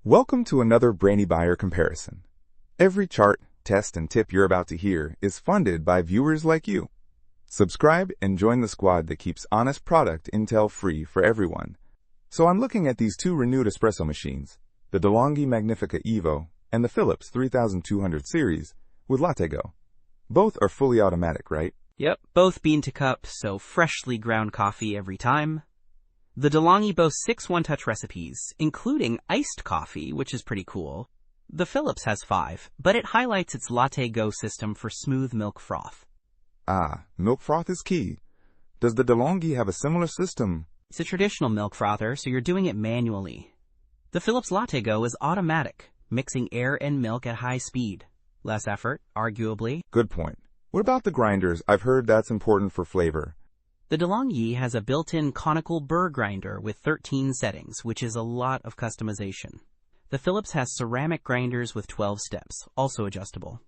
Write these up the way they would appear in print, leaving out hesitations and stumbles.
Welcome to another Brainy Buyer comparison. Every chart, test, and tip you're about to hear is funded by viewers like you. Subscribe and join the squad that keeps honest product intel free for everyone. So I'm looking at these two renewed espresso machines, the De'Longhi Magnifica Evo and the Philips 3200 series with LatteGo. Both are fully automatic, right? Yep, both bean to cup, so freshly ground coffee every time. The De'Longhi boasts 6 one-touch recipes, including iced coffee, which is pretty cool. The Philips has 5, but it highlights its LatteGo system for smooth milk froth. Ah, milk froth is key. Does the De'Longhi have a similar system? It's a traditional milk frother, so you're doing it manually. The Philips LatteGo is automatic, mixing air and milk at high speed. Less effort, arguably. Good point. What about the grinders? I've heard that's important for flavor. The De'Longhi has a built-in conical burr grinder with 13 settings, which is a lot of customization. The Philips has ceramic grinders with 12 steps, also adjustable.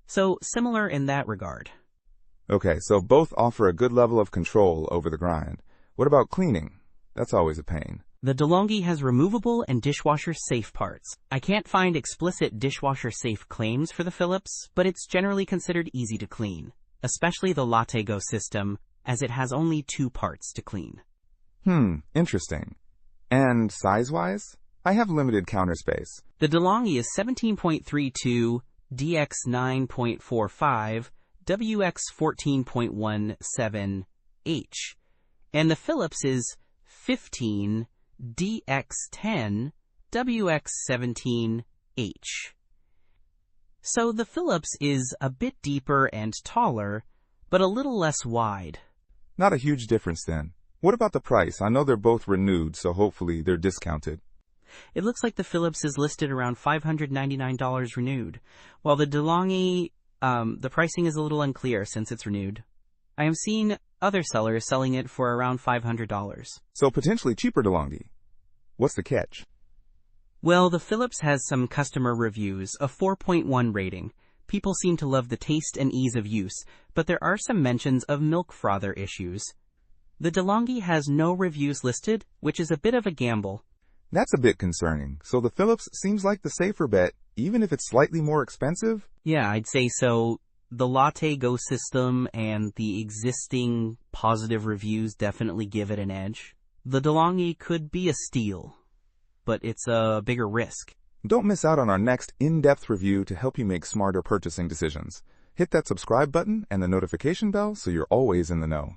So, similar in that regard. Okay, so both offer a good level of control over the grind. What about cleaning? That's always a pain. The De'Longhi has removable and dishwasher-safe parts. I can't find explicit dishwasher-safe claims for the Philips, but it's generally considered easy to clean, especially the LatteGo system, as it has only 2 parts to clean. Interesting. And size-wise? I have limited counter space. The De'Longhi is 17.32, DX 9.45, WX 14.17H, and the Philips is 15, DX 10, WX 17H. So the Philips is a bit deeper and taller, but a little less wide. Not a huge difference then. What about the price? I know they're both renewed, so hopefully they're discounted. It looks like the Philips is listed around $599 renewed, while the De'Longhi, the pricing is a little unclear since it's renewed. I am seeing other sellers selling it for around $500. So potentially cheaper De'Longhi. What's the catch? Well, the Philips has some customer reviews, a 4.1 rating. People seem to love the taste and ease of use, but there are some mentions of milk frother issues. The De'Longhi has no reviews listed, which is a bit of a gamble. That's a bit concerning. So the Philips seems like the safer bet, even if it's slightly more expensive? Yeah, I'd say so. The LatteGo system and the existing positive reviews definitely give it an edge. The De'Longhi could be a steal, but it's a bigger risk. Don't miss out on our next in-depth review to help you make smarter purchasing decisions. Hit that subscribe button and the notification bell so you're always in the know.